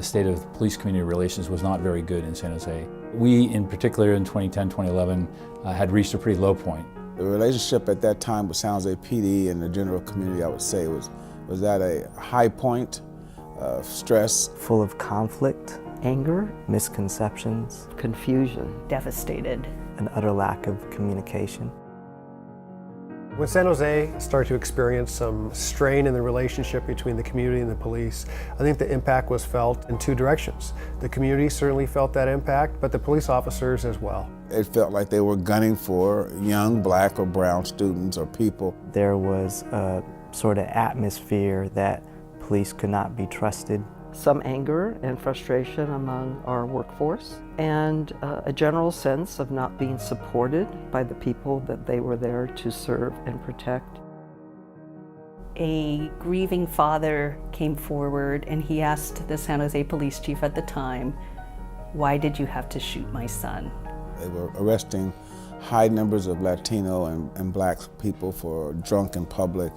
the state of police-community relations was not very good in San Jose. We, in particular in 2010, 2011, had reached a pretty low point. The relationship at that time with San Jose PD and the general community, I would say, was at a high point of stress. Full of conflict, anger, misconceptions, confusion, devastated, an utter lack of communication. When San Jose started to experience some strain in the relationship between the community and the police, I think the impact was felt in two directions. The community certainly felt that impact, but the police officers as well. It felt like they were gunning for young black or brown students or people. There was a sort of atmosphere that police could not be trusted. Some anger and frustration among our workforce, and a general sense of not being supported by the people that they were there to serve and protect. A grieving father came forward and he asked the San Jose police chief at the time, "Why did you have to shoot my son?" They were arresting high numbers of Latino and black people for drunk in public,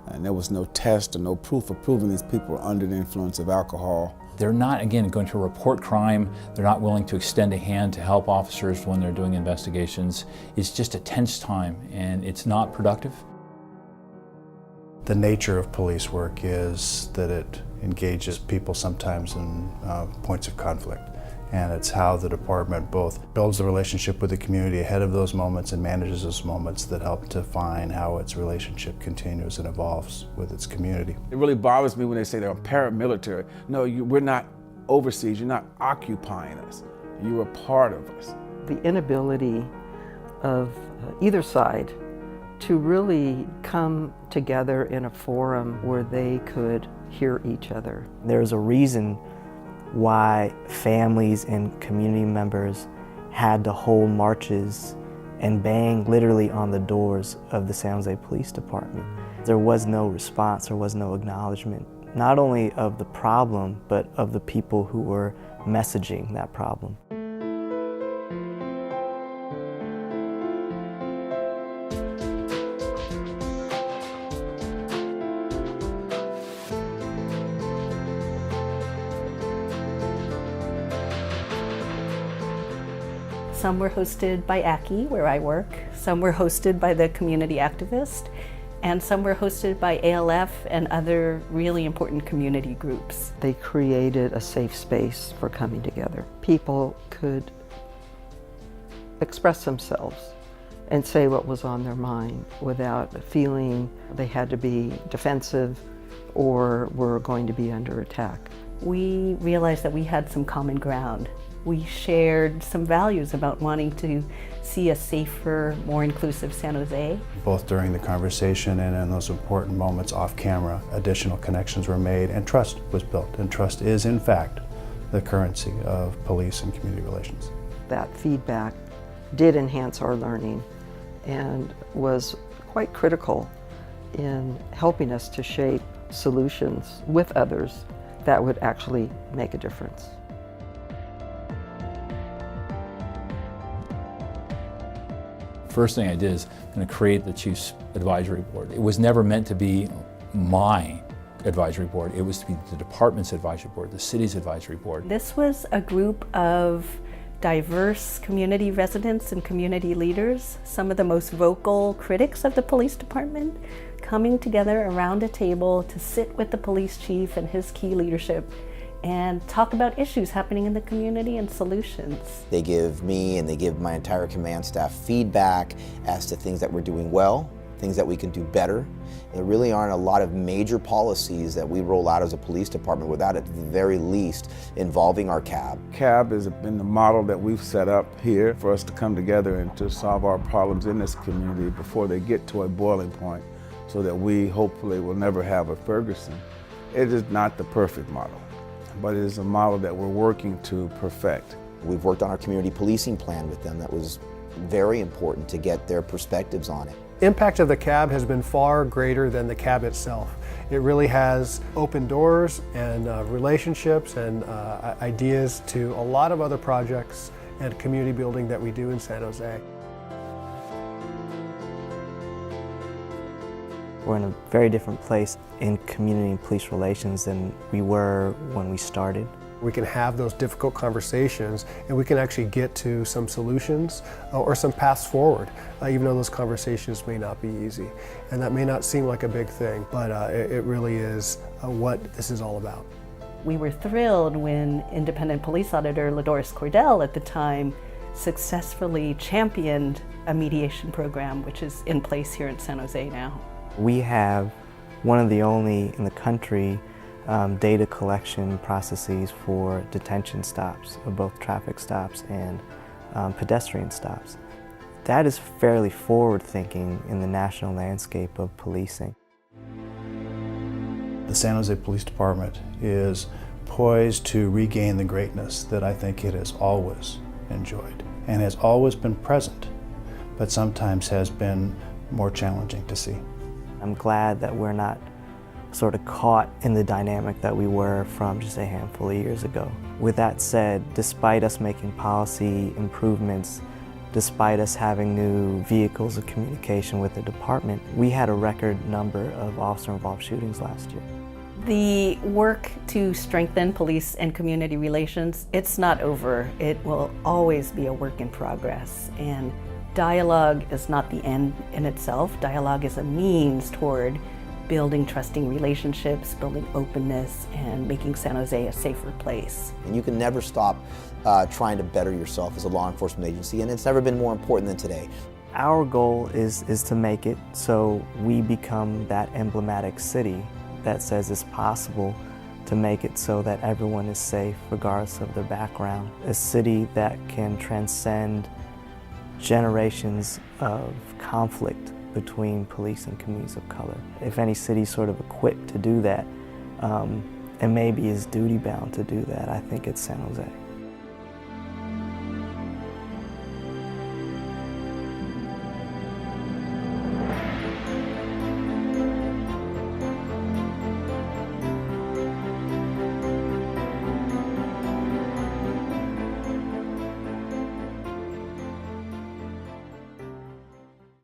and there was no test or no proof of proving these people were under the influence of alcohol. They're not, again, going to report crime. They're not willing to extend a hand to help officers when they're doing investigations. It's just a tense time, and it's not productive. The nature of police work is that it engages people sometimes in points of conflict. And it's how the department both builds the relationship with the community ahead of those moments and manages those moments that help define how its relationship continues and evolves with its community. It really bothers me when they say they're paramilitary. No, we're not overseas, you're not occupying us. You're a part of us. The inability of either side to really come together in a forum where they could hear each other. There's a reason why families and community members had to hold marches and bang literally on the doors of the San Jose Police Department. There was no response, there was no acknowledgement, not only of the problem, but of the people who were messaging that problem. Some were hosted by ACCI, where I work. Some were hosted by the community activist. And some were hosted by ALF and other really important community groups. They created a safe space for coming together. People could express themselves and say what was on their mind without feeling they had to be defensive or were going to be under attack. We realized that we had some common ground. We shared some values about wanting to see a safer, more inclusive San Jose. Both during the conversation and in those important moments off camera, additional connections were made and trust was built. And trust is, in fact, the currency of police and community relations. That feedback did enhance our learning and was quite critical in helping us to shape solutions with others that would actually make a difference. First thing I did is going to create the Chiefs Advisory Board. It was never meant to be my advisory board. It was to be the department's advisory board, the city's advisory board. This was a group of diverse community residents and community leaders, some of the most vocal critics of the police department, coming together around a table to sit with the police chief and his key leadership and talk about issues happening in the community and solutions. They give me and they give my entire command staff feedback as to things that we're doing well, things that we can do better. There really aren't a lot of major policies that we roll out as a police department without, at the very least, involving our CAB. CAB has been the model that we've set up here for us to come together and to solve our problems in this community before they get to a boiling point, so that we hopefully will never have a Ferguson. It is not the perfect model, but it is a model that we're working to perfect. We've worked on our community policing plan with them. That was very important to get their perspectives on it. Impact of the CAB has been far greater than the CAB itself. It really has opened doors and relationships and ideas to a lot of other projects and community building that we do in San Jose. We're in a very different place in community and police relations than we were when we started. We can have those difficult conversations and we can actually get to some solutions or some paths forward, even though those conversations may not be easy. And that may not seem like a big thing, but it really is what this is all about. We were thrilled when independent police auditor LaDoris Cordell at the time successfully championed a mediation program which is in place here in San Jose now. We have one of the only in the country data collection processes for detention stops, of both traffic stops and pedestrian stops. That is fairly forward-thinking in the national landscape of policing. The San Jose Police Department is poised to regain the greatness that I think it has always enjoyed and has always been present, but sometimes has been more challenging to see. I'm glad that we're not sort of caught in the dynamic that we were from just a handful of years ago. With that said, despite us making policy improvements, despite us having new vehicles of communication with the department, we had a record number of officer-involved shootings last year. The work to strengthen police and community relations, it's not over. It will always be a work in progress. And dialogue is not the end in itself. Dialogue is a means toward building trusting relationships, building openness, and making San Jose a safer place. And you can never stop trying to better yourself as a law enforcement agency, and it's never been more important than today. Our goal is to make it so we become that emblematic city that says it's possible to make it so that everyone is safe regardless of their background. A city that can transcend generations of conflict between police and communities of color. If any city's sort of equipped to do that, and maybe is duty-bound to do that, I think it's San Jose.